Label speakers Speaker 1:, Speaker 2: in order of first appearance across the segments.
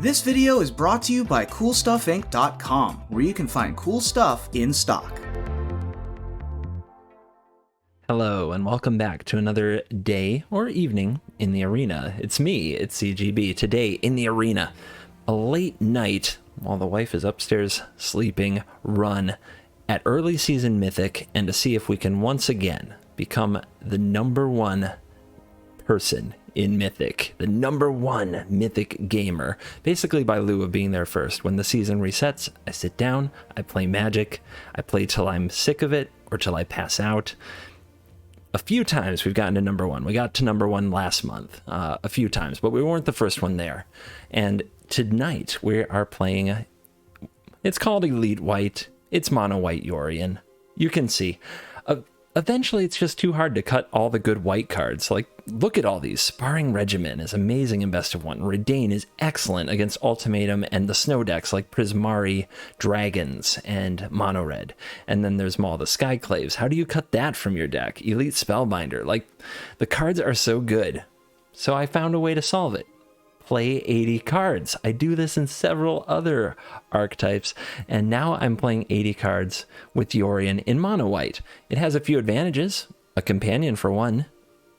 Speaker 1: This video is brought to you by CoolStuffInc.com, where you can find cool stuff in stock.
Speaker 2: Hello, and welcome back to another day or evening in the arena. It's me, it's CGB, today in the arena. A late night, while the wife is upstairs sleeping, run at early season Mythic, and to see if we can once again become the #1 person in Mythic, the #1 Mythic gamer, basically by lieu of being there first. When the season resets, I sit down, I play Magic, I play till I'm sick of it or till I pass out. A few times we've gotten to #1. We got to #1 last month, a few times, but we weren't the first one there. And tonight we are playing, it's called Elite White, it's Mono White Yorion. You can see. Eventually, it's just too hard to cut all the good white cards. Like, look at all these. Sparring Regimen is amazing in Best of 1. Redain is excellent against Ultimatum and the snow decks like Prismari, Dragons, and Mono Red. And then there's Maul the Skyclaves. How do you cut that from your deck? Elite Spellbinder. Like, the cards are so good. So I found a way to solve it. Play 80 cards. I do this in several other archetypes, and now I'm playing 80 cards with Yorion in Mono White. It has a few advantages. A companion for one,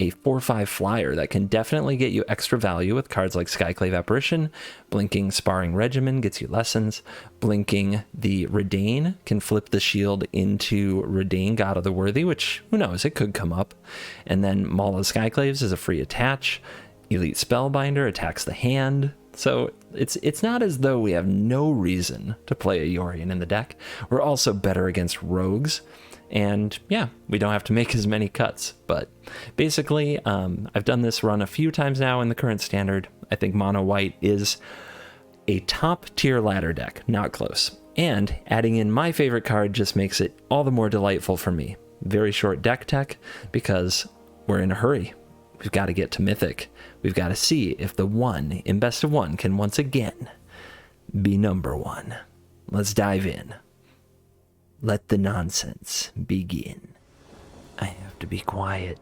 Speaker 2: a 4/5 flyer that can definitely get you extra value with cards like Skyclave Apparition. Blinking Sparring Regimen gets you lessons. Blinking the Redain can flip the shield into Redain, God of the Worthy, which, who knows, it could come up. And then Maul of Skyclaves is a free attach. Elite Spellbinder attacks the hand. So it's not as though we have no reason to play a Yorion in the deck. We're also better against rogues. And yeah, we don't have to make as many cuts. But basically, I've done this run a few times now in the current standard. I think Mono White is a top tier ladder deck, not close. And adding in my favorite card just makes it all the more delightful for me. Very short deck tech because we're in a hurry. We've got to get to Mythic. We've got to see if the one in Best of 1 can once again be #1. Let's dive in. Let the nonsense begin. I have to be quiet.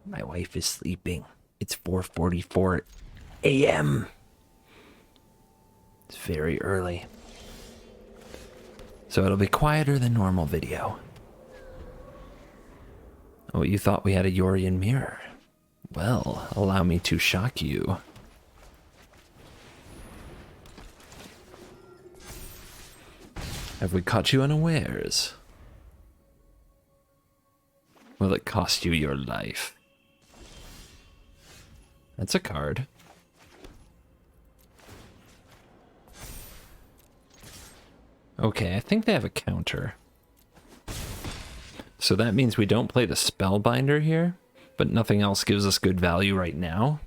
Speaker 2: My wife is sleeping. It's 4:44 a.m. It's very early. So it'll be quieter than normal video. Oh, you thought we had a Yorion mirror? Well, allow me to shock you. Have we caught you unawares? Will it cost you your life? That's a card. Okay, I think they have a counter. So that means we don't play the Spellbinder here? But nothing else gives us good value right now.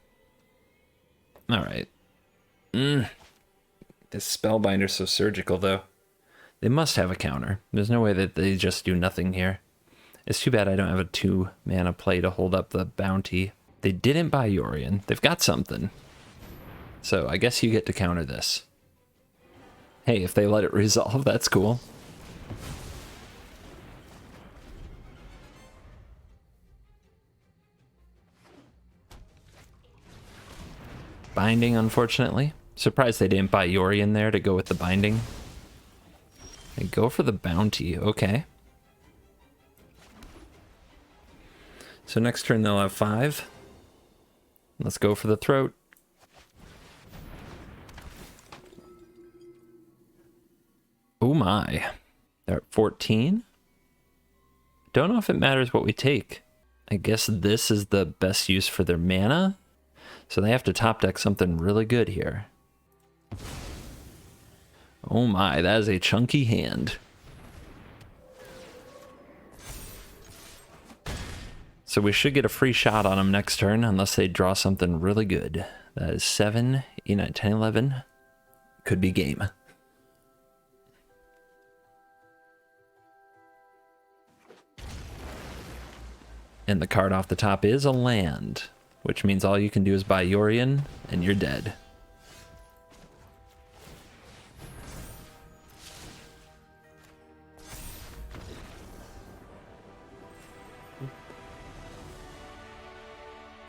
Speaker 2: All right. This Spellbinder's so surgical, though. They must have a counter. There's no way that they just do nothing here. It's too bad I don't have a 2-mana play to hold up the bounty. They didn't buy Yorion. They've got something. So I guess you get to counter this. Hey, if they let it resolve, that's cool. Binding, unfortunately. Surprised they didn't buy Yorion there to go with the binding. They go for the bounty, okay. So next turn they'll have 5. Let's go for the throat. Oh my. They're at 14? Don't know if it matters what we take. I guess this is the best use for their mana. So they have to top deck something really good here. Oh my, that is a chunky hand. So we should get a free shot on them next turn unless they draw something really good. That is 7, 8, 9, 10, 11. Could be game. And the card off the top is a land, which means all you can do is buy Yorion, and you're dead.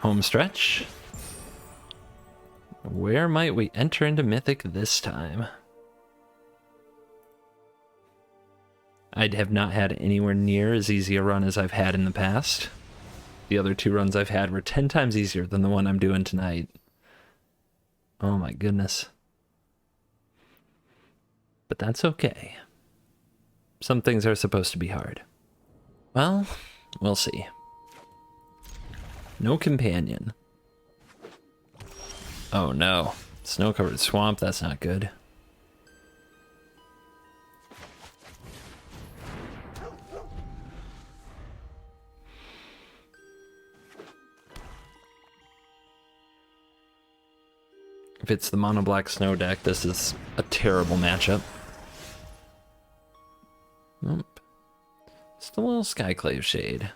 Speaker 2: Home stretch. Where might we enter into Mythic this time? I'd have not had anywhere near as easy a run as I've had in the past. The other 2 runs I've had were 10 times easier than the one I'm doing tonight. Oh my goodness. But that's okay. Some things are supposed to be hard. Well, we'll see. No companion. Oh no. Snow-covered swamp, that's not good. If it's the mono black snow deck, this is a terrible matchup. Nope. Just a little Skyclave Shade.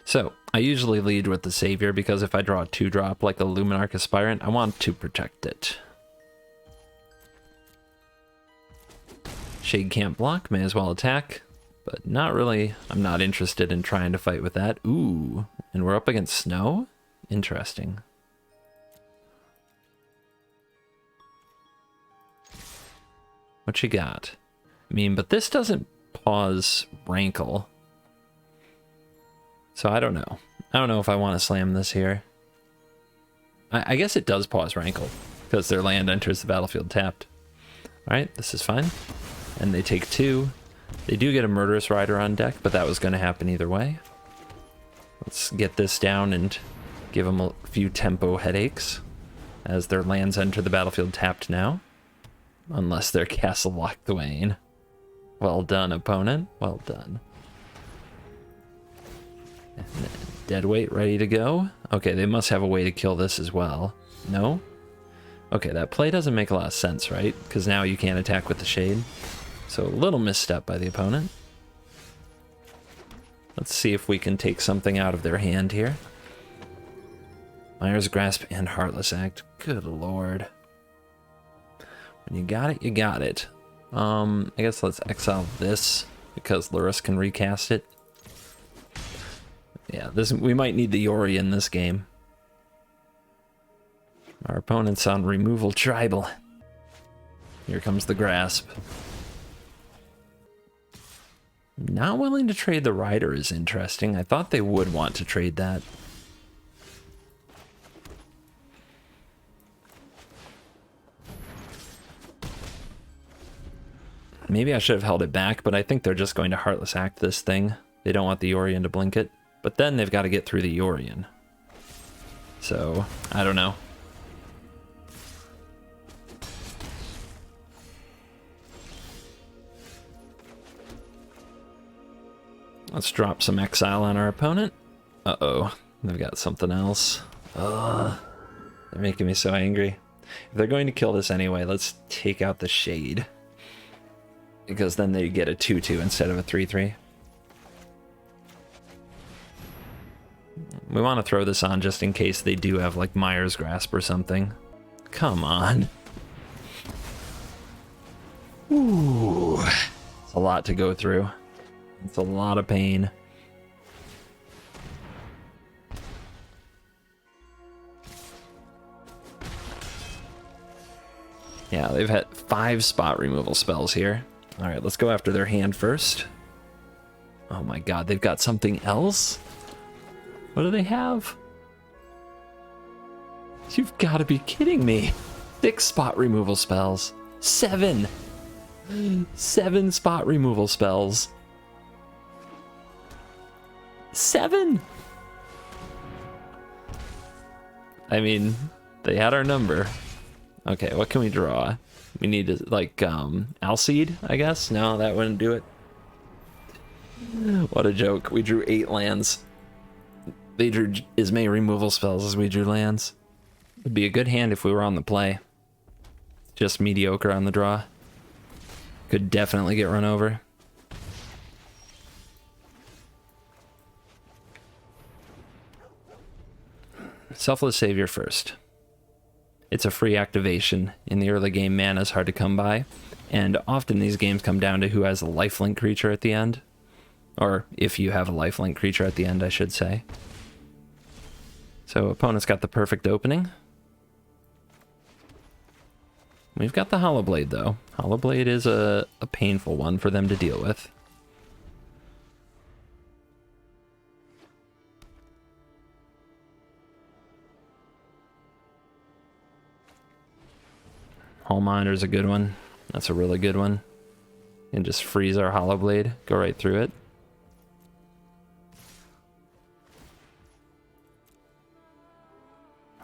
Speaker 2: So, I usually lead with the Savior because if I draw a 2-drop like a Luminarch Aspirant, I want to protect it. Shade can't block, may as well attack. But not really, I'm not interested in trying to fight with that. Ooh, and we're up against snow? Interesting. What you got? I mean, but this doesn't pause Rankle. So I don't know. I don't know if I want to slam this here. I guess it does pause Rankle, because their land enters the battlefield tapped. Alright, this is fine. And they take 2. They do get a Murderous Rider on deck, but that was going to happen either way. Let's get this down and give them a few tempo headaches as their lands enter the battlefield tapped now. Unless they're Castle Lock Thwain. Well done, opponent. Well done. Deadweight ready to go. Okay, they must have a way to kill this as well. No? Okay, that play doesn't make a lot of sense, right? Because now you can't attack with the Shade. So a little misstep by the opponent. Let's see if we can take something out of their hand here. Mire's Grasp and Heartless Act. Good lord. When you got it, you got it. I guess let's exile this because Lurrus can recast it. Yeah, we might need the Yori in this game. Our opponent's on removal tribal. Here comes the Grasp. Not willing to trade the Rider is interesting. I thought they would want to trade that. Maybe I should have held it back, but I think they're just going to Heartless Act this thing. They don't want the Yorion to blink it. But then they've got to get through the Yorion. So, I don't know. Let's drop some exile on our opponent. Uh-oh, they've got something else. Ugh, they're making me so angry. If they're going to kill this anyway, let's take out the Shade. Because then they get a 2-2 instead of a 3-3. We want to throw this on just in case they do have like Mire's Grasp or something. Come on. Ooh, it's a lot to go through. It's a lot of pain. Yeah, they've had 5 spot removal spells here. All right, let's go after their hand first. Oh my god, they've got something else? What do they have? You've got to be kidding me. 6 spot removal spells. 7. 7 spot removal spells. 7. I mean, they had our number. Okay, what can we draw? We need to, like, Alseed, I guess? No, that wouldn't do it. What a joke. We drew 8 lands. They drew as many removal spells as we drew lands. Would be a good hand if we were on the play. Just mediocre on the draw. Could definitely get run over. Selfless Savior first. It's a free activation. In the early game, mana is hard to come by, and often these games come down to who has a lifelink creature at the end. Or if you have a lifelink creature at the end, I should say. So opponent's got the perfect opening. We've got the Hollow Blade, though. Hollow Blade is a painful one for them to deal with. Hull Moniter's a good one. That's a really good one. And just freeze our Hollow Blade, go right through it.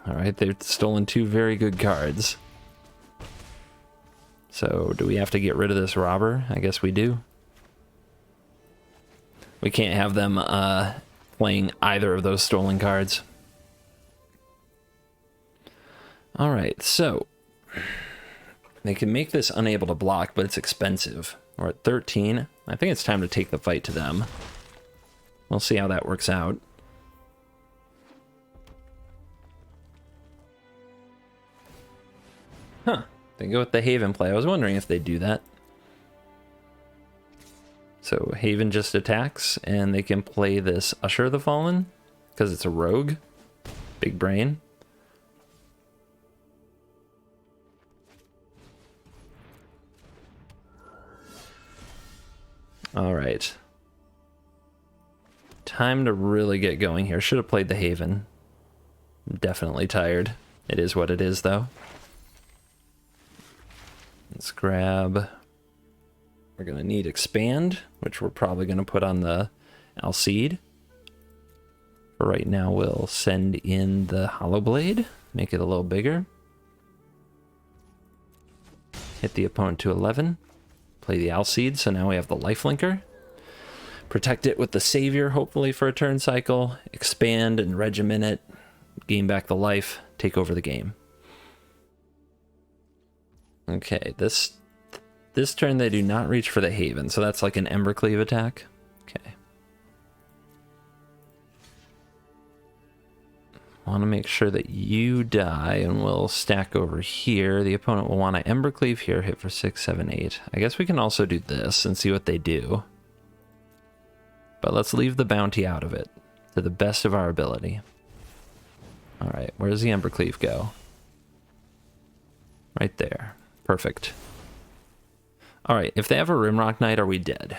Speaker 2: Alright, they've stolen 2 very good cards. So, do we have to get rid of this robber? I guess we do. We can't have them playing either of those stolen cards. Alright, so they can make this unable to block, but it's expensive. We're at 13. I think it's time to take the fight to them. We'll see how that works out. Huh. They go with the Haven play. I was wondering if they'd do that. So Haven just attacks, and they can play this Usher of the Fallen, because it's a rogue. Big brain. Alright. Time to really get going here. Should have played the Haven. I'm definitely tired. It is what it is, though. Let's grab... We're going to need Expand, which we're probably going to put on the Alseid. For right now, we'll send in the Hollow Blade. Make it a little bigger. Hit the opponent to 11. Play the Alseid, so now we have the Lifelinker. Protect it with the Savior, hopefully for a turn cycle. Expand and regiment it. Gain back the life. Take over the game. Okay, this turn they do not reach for the Haven, so that's like an Embercleave attack. Okay. Want to make sure that you die, and we'll stack over here. The opponent will want to Embercleave here, hit for 6, 7, 8. I guess we can also do this and see what they do. But let's leave the bounty out of it, to the best of our ability. Alright, where does the Embercleave go? Right there. Perfect. Alright, if they have a Rimrock Knight, are we dead?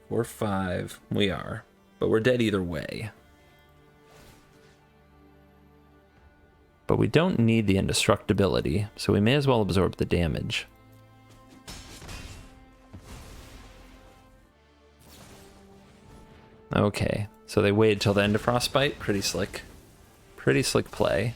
Speaker 2: 4, 5, we are. But we're dead either way. But we don't need the indestructibility, so we may as well absorb the damage. Okay, so they waited till the end of Frostbite. Pretty slick. Pretty slick play.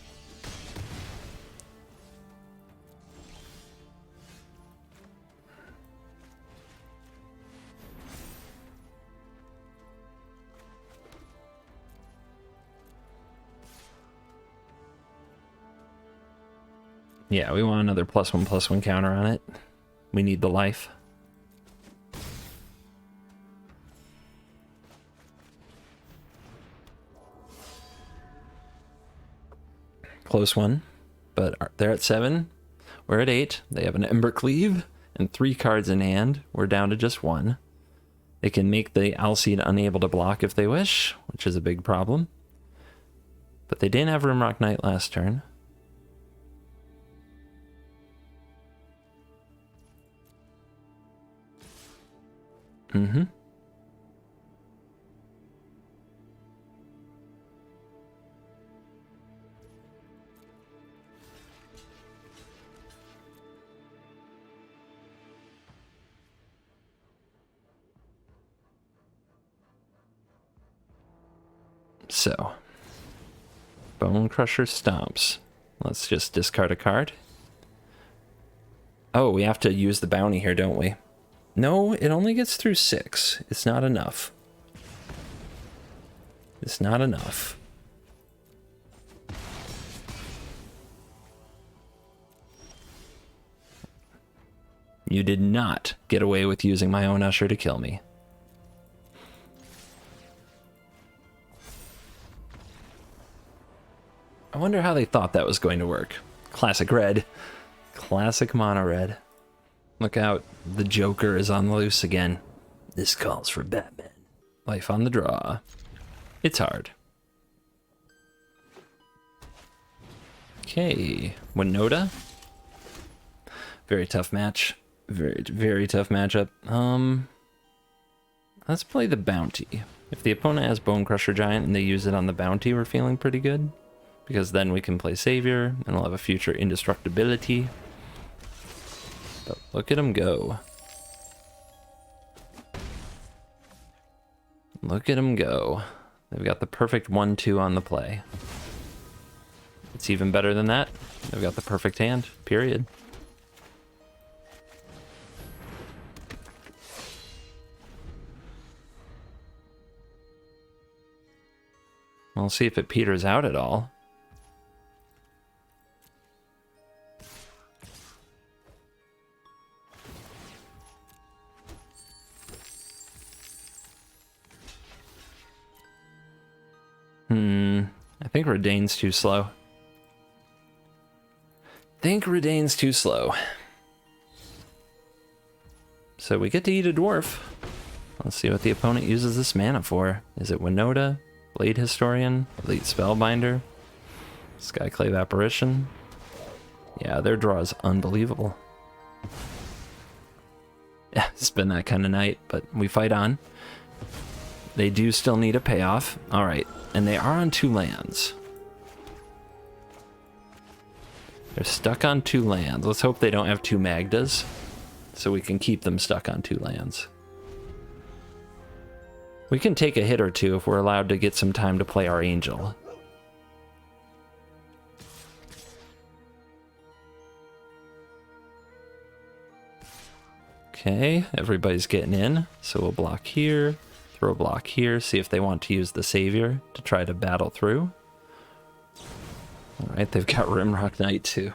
Speaker 2: Yeah, we want another +1/+1 counter on it. We need the life. Close one, but they're at 7. We're at 8. They have an Embercleave and 3 cards in hand. We're down to just 1. They can make the Alseid unable to block if they wish, which is a big problem. But they didn't have Rimrock Knight last turn. Mm-hmm. So, Bone Crusher Stomps. Let's just discard a card. Oh, we have to use the bounty here, don't we? No, it only gets through 6. It's not enough. It's not enough. You did not get away with using my own Usher to kill me. I wonder how they thought that was going to work. Classic red. Classic mono red. Look out, the Joker is on the loose again. This calls for Batman. Life on the draw. It's hard. Okay, Winoda. Very tough match. Very tough matchup. Let's play the bounty. If the opponent has Bone Crusher Giant and they use it on the bounty, we're feeling pretty good. Because then we can play Savior, and we'll have a future indestructibility. But look at him go. Look at him go. They've got the perfect 1-2 on the play. It's even better than that. They've got the perfect hand, period. We'll see if it peters out at all. I think Redain's too slow. So we get to eat a dwarf. Let's see what the opponent uses this mana for. Is it Winoda, Blade Historian, Elite Spellbinder, Skyclave Apparition? Yeah, their draw is unbelievable. Yeah, it's been that kind of night, but we fight on. They do still need a payoff. All right, and they are on 2 lands. They're stuck on 2 lands. Let's hope they don't have 2 Magdas, so we can keep them stuck on 2 lands. We can take a hit or two if we're allowed to get some time to play our Angel. Okay, everybody's getting in, so we'll block here, throw a block here, see if they want to use the Savior to try to battle through. Alright, they've got Rimrock Knight too.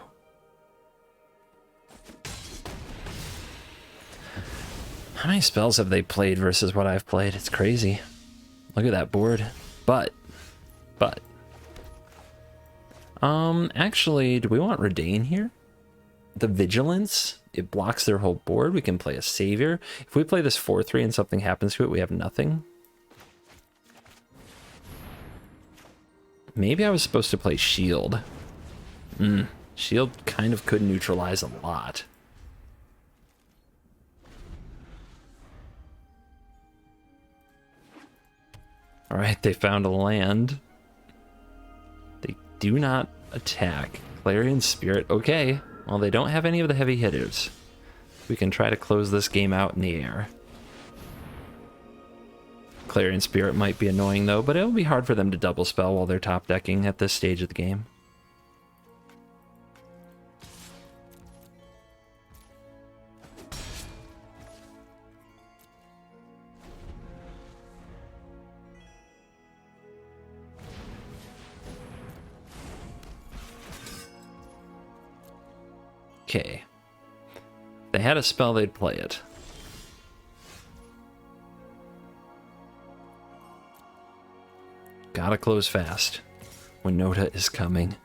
Speaker 2: How many spells have they played versus what I've played? It's crazy. Look at that board. But. Actually, do we want Redain here? The Vigilance, it blocks their whole board. We can play a Savior. If we play this 4-3 and something happens to it, we have nothing. Maybe I was supposed to play Shield. Shield kind of could neutralize a lot. Alright, they found a land. They do not attack. Clarion Spirit, okay. Well, they don't have any of the heavy hitters. We can try to close this game out in the air. Clarion Spirit might be annoying though, but it'll be hard for them to double spell while they're top decking at this stage of the game. Okay. If they had a spell, they'd play it. Gotta close fast. Winoda is coming.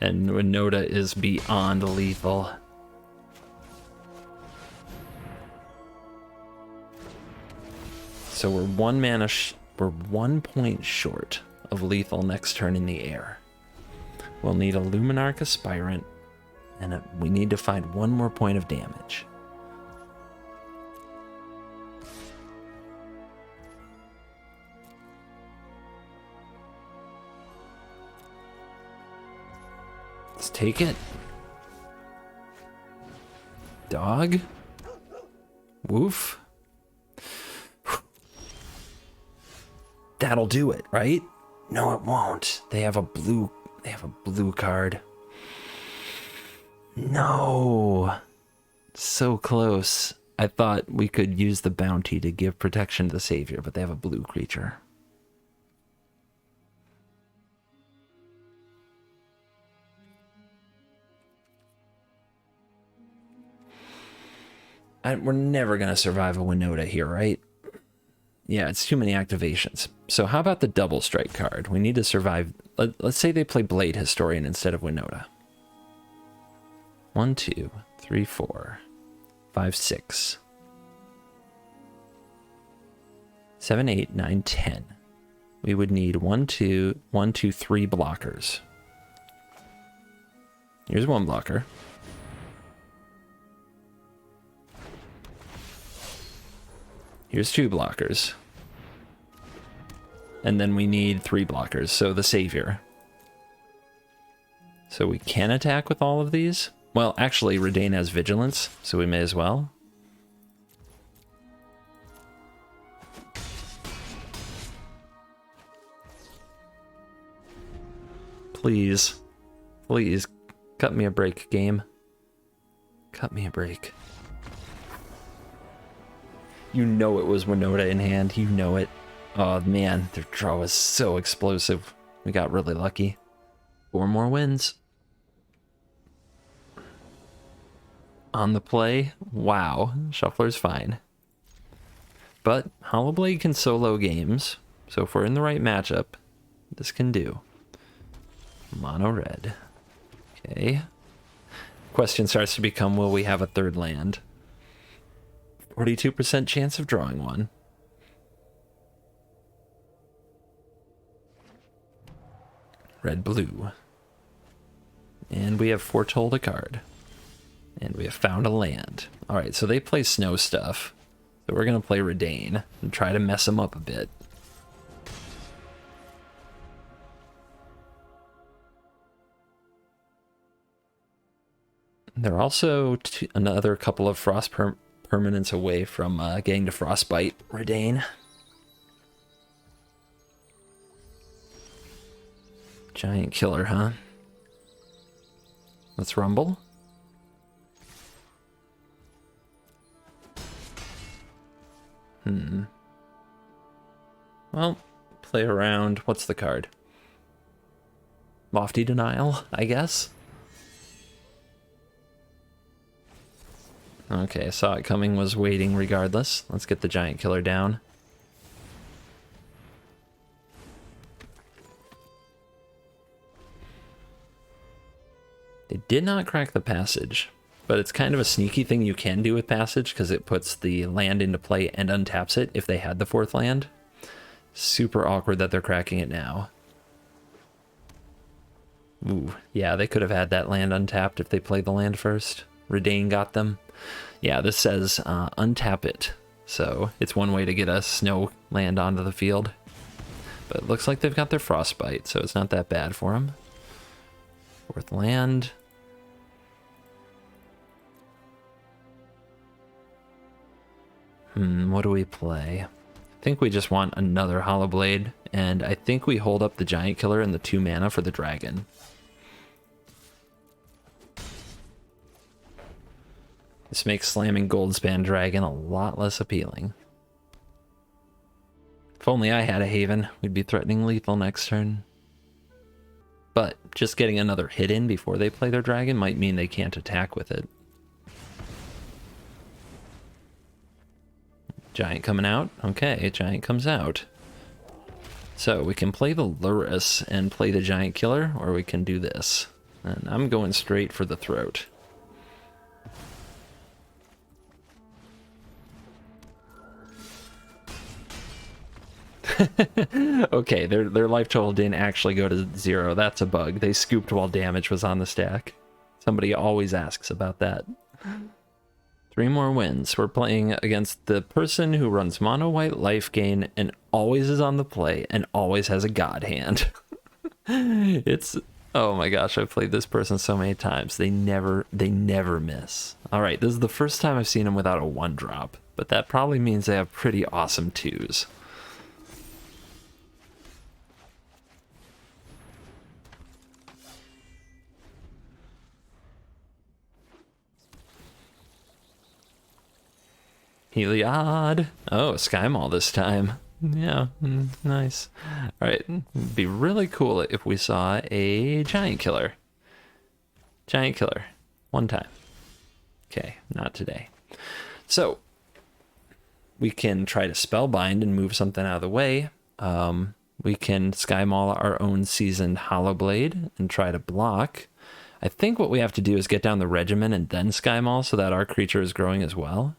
Speaker 2: And Winoda is beyond lethal. So we're 1 point short of lethal next turn in the air. We'll need a Luminarch Aspirant, and we need to find 1 more point of damage. Let's take it. Dog. Woof. That'll do it, right? No, it won't. They have a blue card. No. So close. I thought we could use the bounty to give protection to the Savior, but they have a blue creature. We're never going to survive a Winoda here, right? Yeah, it's too many activations. So how about the double strike card? We need to survive. Let's say they play Blade Historian instead of Winoda. 1, 2, 3, 4, 5, 6. 7, 8, 9, 10. We would need 1, 2, 1, 2, 3 blockers. Here's one blocker. Here's 2 blockers. And then we need 3 blockers, so the savior. So we can attack with all of these. Well, actually, Redain has vigilance, so we may as well. Please. Please. Cut me a break, game. Cut me a break. You know it was Winoda in hand. You know it. Oh, man. Their draw was so explosive. We got really lucky. 4 more wins. On the play. Wow. Shuffler's fine. But Hollowblade can solo games. So if we're in the right matchup, this can do. Mono red. Okay. Question starts to become, will we have a third land? 42% chance of drawing one. Red, blue. And we have foretold a card. And we have found a land. Alright, so they play snow stuff. So we're going to play Redain and try to mess them up a bit. They're also another couple of frost permanents away from getting to frostbite Redain. Giant killer, huh? Let's rumble. Well, play around. What's the card? Lofty Denial, I guess? Okay, saw it coming, was waiting regardless. Let's get the giant killer down. They did not crack the passage, but it's kind of a sneaky thing you can do with passage because it puts the land into play and untaps it if they had the 4th land. Super awkward that they're cracking it now. Ooh, yeah, they could have had that land untapped if they played the land first. Redain got them. Yeah, this says untap it. So it's one way to get a snow land onto the field. But it looks like they've got their frostbite, so it's not that bad for them. 4th land. What do we play? I think we just want another Hollowblade, and I think we hold up the giant killer and the 2 mana for the dragon. This makes slamming Goldspan Dragon a lot less appealing. If only I had a Haven, we'd be threatening lethal next turn. But just getting another hit in before they play their dragon might mean they can't attack with it. Giant coming out. Okay, giant comes out. So we can play the Lurrus and play the giant killer, or we can do this. And I'm going straight for the throat. Okay, their life total didn't actually go to 0. That's a bug. They scooped while damage was on the stack. Somebody always asks about that. 3 more wins. We're playing against the person who runs mono white life gain and always is on the play and always has a god hand. It's, oh my gosh, I've played this person so many times. They never miss. All right, this is the first time I've seen them without a 1-drop, but that probably means they have pretty awesome 2s. Heliod. Oh, Sky Mall this time. Yeah, nice. All right, it'd be really cool if we saw a giant killer. Giant killer. 1 time. Okay, not today. So, we can try to Spellbind and move something out of the way. We can Sky Mall our own seasoned Hollowblade and try to block. I think what we have to do is get down the Regimen and then Sky Mall so that our creature is growing as well.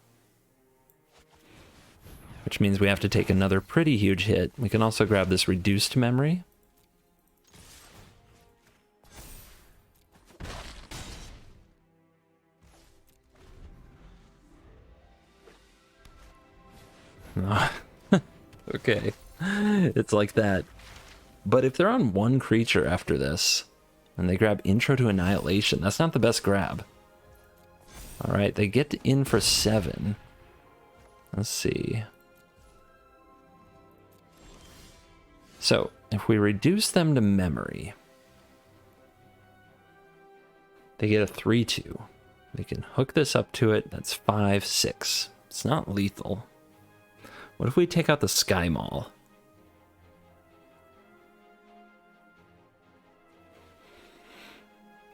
Speaker 2: which means we have to take another pretty huge hit. We can also grab this reduced memory. Okay, it's like that. But if they're on one creature after this, and they grab Intro to Annihilation, that's not the best grab. Alright, they get in for 7. Let's see. So, if we reduce them to memory, they get a 3/2. They can hook this up to it, that's 5/6. It's not lethal. What if we take out the Sky Maul?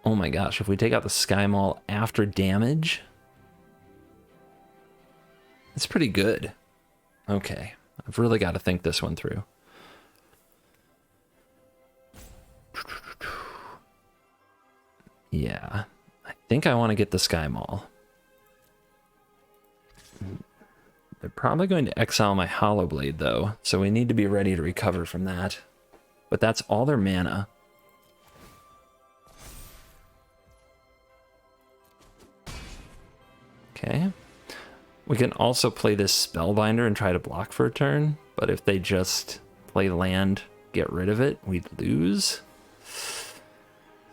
Speaker 2: Oh my gosh, if we take out the Sky Maul after damage, it's pretty good. Okay, I've really got to think this one through. Yeah, I think I want to get the Sky Maul. They're probably going to exile my Hollow Blade, though, so we need to be ready to recover from that. But that's all their mana. Okay. We can also play this Spellbinder and try to block for a turn, but if they just play land, get rid of it, we'd lose.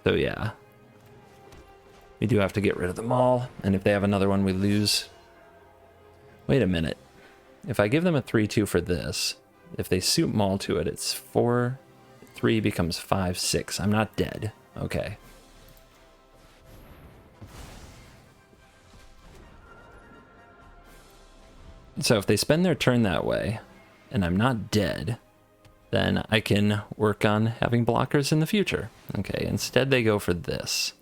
Speaker 2: So yeah. We do have to get rid of them all, and if they have another one, we lose. Wait a minute. If I give them a 3/2 for this, if they suit Maul to it, it's 4/3 becomes 5/6. I'm not dead. Okay. So if they spend their turn that way, and I'm not dead, then I can work on having blockers in the future. Okay, instead they go for this,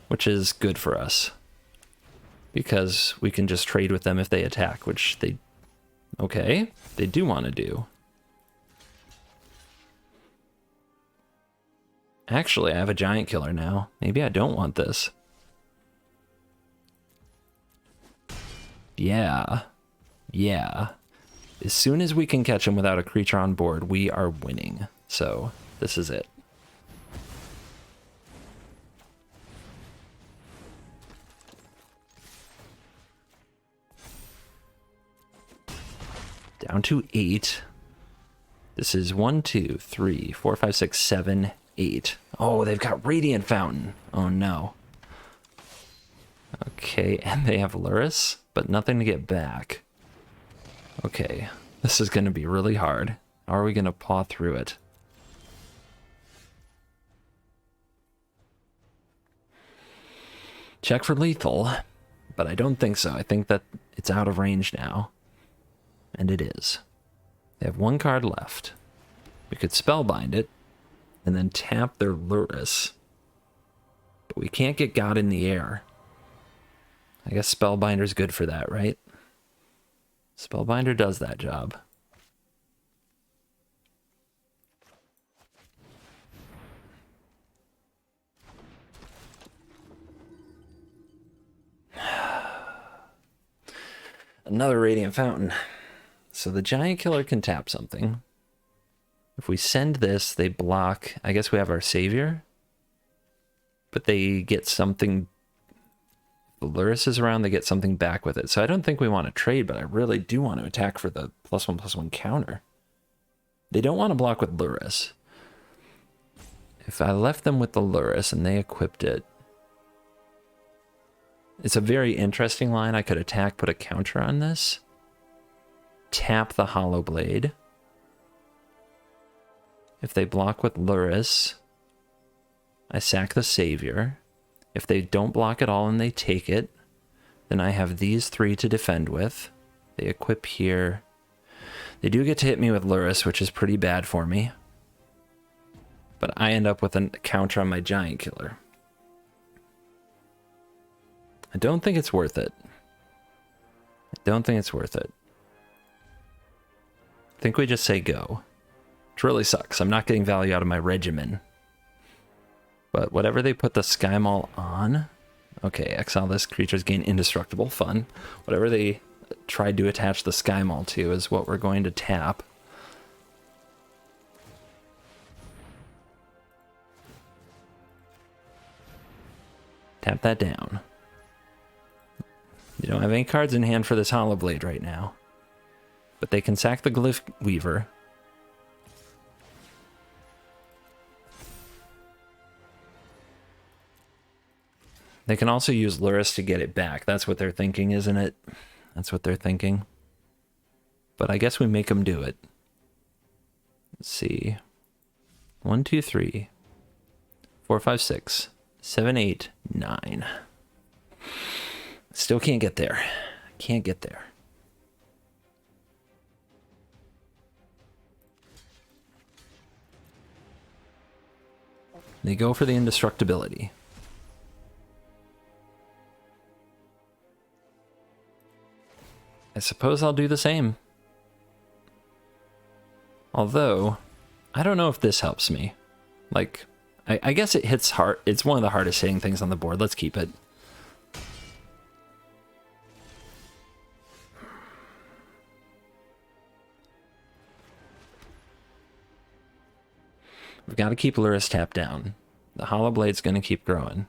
Speaker 2: which is good for us, because we can just trade with them if they attack, which they, okay, they do want to do. Actually, I have a Giant Killer now. Maybe I don't want this. Yeah. As soon as we can catch him without a creature on board, we are winning. So, this is it. Down to 8. This is 1, 2, 3, 4, 5, 6, 7, 8. Oh, they've got Radiant Fountain. Oh no. Okay, and they have Luris, but nothing to get back. Okay, this is going to be really hard. How are we going to paw through it? Check for lethal, but I don't think so. I think that it's out of range now. And it is. They have one card left. We could Spellbind it, and then tap their Luris. But we can't get God in the Air. I guess Spellbinder's good for that, right? Spellbinder does that job. Another Radiant Fountain. So the Giant Killer can tap something. If we send this, they block. I guess we have our Savior. But they get something. The Luris is around, they get something back with it. So I don't think we want to trade, but I really do want to attack for the +1/+1 counter. They don't want to block with Luris. If I left them with the Luris and they equipped it, it's a very interesting line. I could attack, put a counter on this, tap the Hollow Blade. If they block with Luris, I sack the Savior. If they don't block at all and they take it, then I have these 3 to defend with. They equip here. They do get to hit me with Luris, which is pretty bad for me. But I end up with a counter on my Giant Killer. I don't think it's worth it. I think we just say go. Which really sucks. I'm not getting value out of my regimen. But whatever they put the Sky Maul on... Okay, exile this. Creatures gain indestructible. Fun. Whatever they tried to attach the Sky Mall to is what we're going to tap. Tap that down. You don't have any cards in hand for this Hollow Blade right now. But they can sack the Glyph Weaver. They can also use Luris to get it back. That's what they're thinking, isn't it? That's what they're thinking. But I guess we make them do it. Let's see. 1, 2, 3, 4, 5, 6, 7, 8, 9. Still can't get there. Can't get there. They go for the indestructibility. I suppose I'll do the same. Although, I don't know if this helps me. Like, I guess it hits hard. It's one of the hardest hitting things on the board. Let's keep it. We've got to keep Luris tapped down. The Hollow Blade's going to keep growing.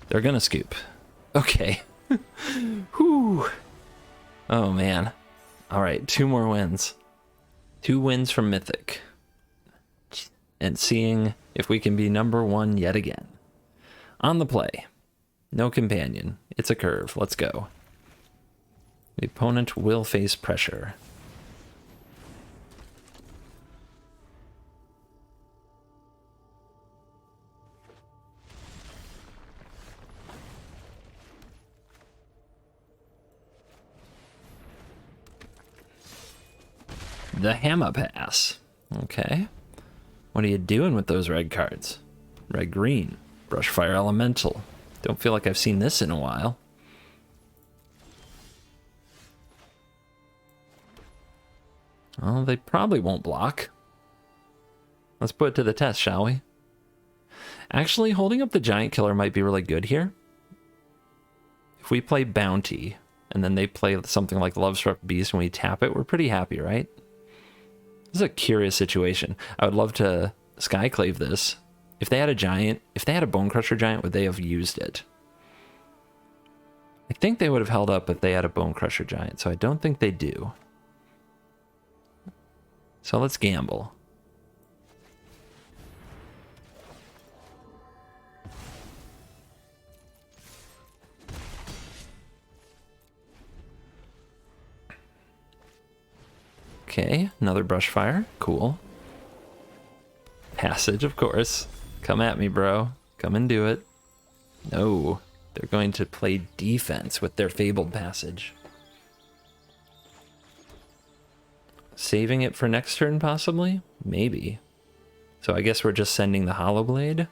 Speaker 2: They're going to scoop. Okay. Whew. Oh, man. All right, 2 more wins. 2 wins from Mythic. And seeing if we can be #1 yet again. On the play. No companion. It's a curve. Let's go. The opponent will face pressure. The Hammer Pass. Okay. What are you doing with those red cards? Red-green. Brushfire Elemental. Don't feel like I've seen this in a while. Well, they probably won't block. Let's put it to the test, shall we? Actually, holding up the Giant Killer might be really good here. If we play Bounty, and then they play something like Lovestruck Beast and we tap it, we're pretty happy, right? This is a curious situation. I would love to Skyclave this. If they had a giant, if they had a Bone Crusher Giant, would they have used it? I think they would have held up if they had a Bone Crusher Giant, so I don't think they do. So let's gamble. Okay, another Brushfire. Cool. Passage, of course. Come at me, bro. Come and do it. No, they're going to play defense with their Fabled Passage. Saving it for next turn, possibly? Maybe. So I guess we're just sending the Hollow Blade.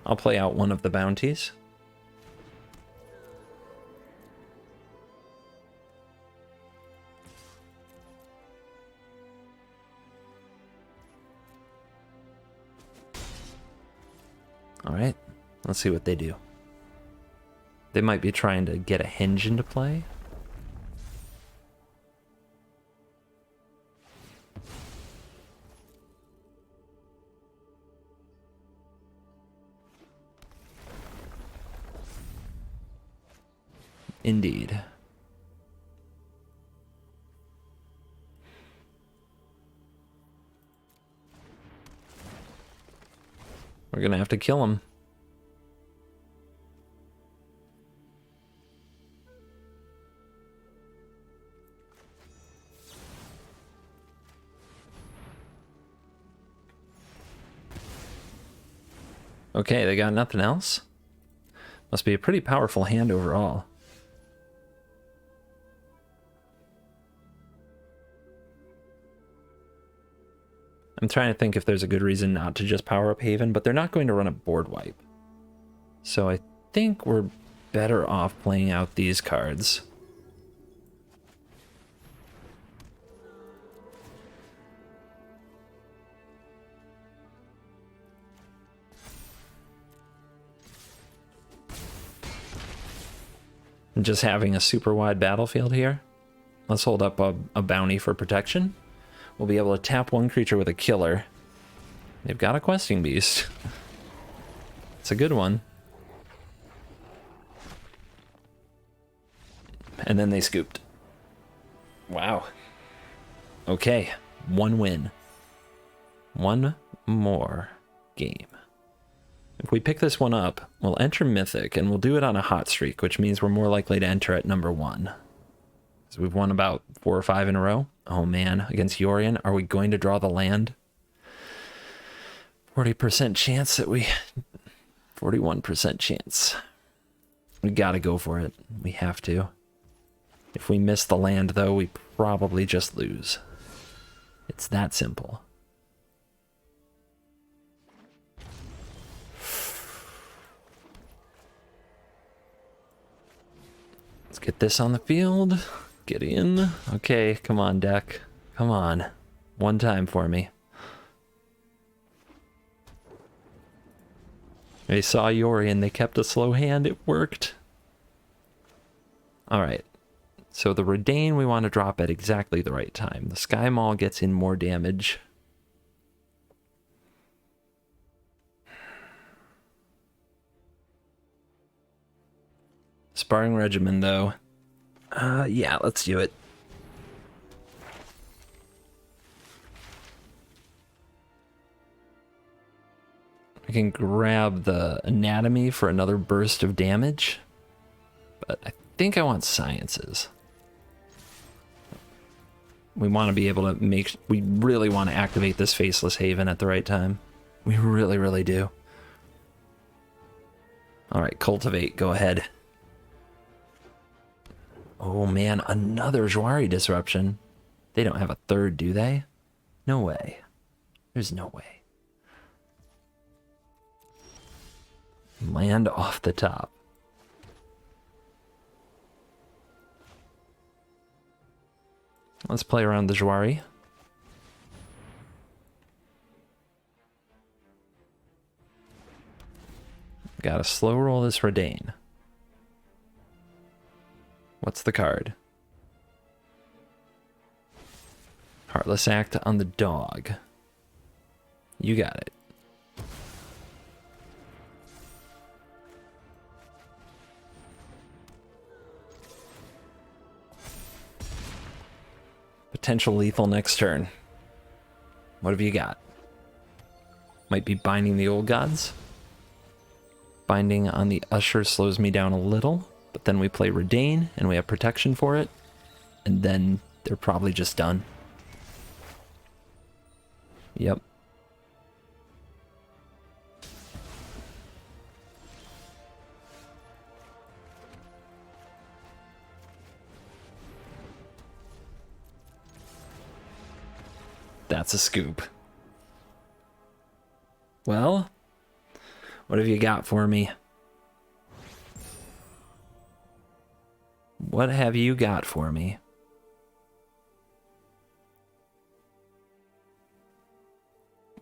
Speaker 2: I'll play out one of the bounties. All right, let's see what they do. They might be trying to get a Hinge into play. Indeed. We're gonna have to kill him. Okay, they got nothing else? Must be a pretty powerful hand overall. I'm trying to think if there's a good reason not to just power up Haven, but they're not going to run a board wipe. So I think we're better off playing out these cards. just having a super wide battlefield here. Let's hold up a bounty for protection. We'll be able to tap one creature with a killer. They've got a questing beast. It's a good one. And then they scooped. Wow. Okay, 1 win. 1 more game. If we pick this one up, we'll enter Mythic, and we'll do it on a hot streak, which means we're more likely to enter at number 1. So we've won about 4 or 5 in a row. Oh man, against Yorion, are we going to draw the land? 40% chance that 41% chance. We gotta go for it. We have to. If we miss the land, though, we probably just lose. It's that simple. Let's get this on the field. Get in. Okay, come on, deck. Come on. One time for me. They saw Yorion, they kept a slow hand, it worked. Alright. So the Redain we want to drop at exactly the right time. The Sky Maul gets in more damage. Sparring Regimen, though. Yeah, let's do it. I can grab the Anatomy for another burst of damage, but I think I want Sciences. We want to be able to we really want to activate this Faceless Haven at the right time. We really, really do. All right, Cultivate, go ahead. Oh man, another Jwari Disruption. They don't have a third, do they? No way. There's no way. Land off the top. Let's play around the Jwari. Gotta slow roll this Redain. What's the card? Heartless Act on the dog. You got it. Potential lethal next turn. What have you got? Might be Binding the Old Gods. Binding on the Usher slows me down a little, but then we play Redain and we have protection for it, and then they're probably just done. Yep. That's a scoop. Well, what have you got for me? What have you got for me?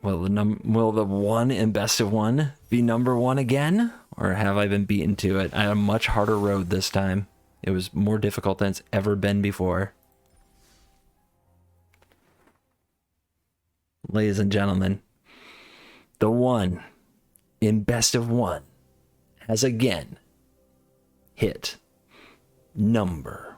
Speaker 2: Will the 1 in best of 1 be number 1 again? Or have I been beaten to it? I had a much harder road this time. It was more difficult than it's ever been before. Ladies and gentlemen, the 1 in best of 1 has again hit number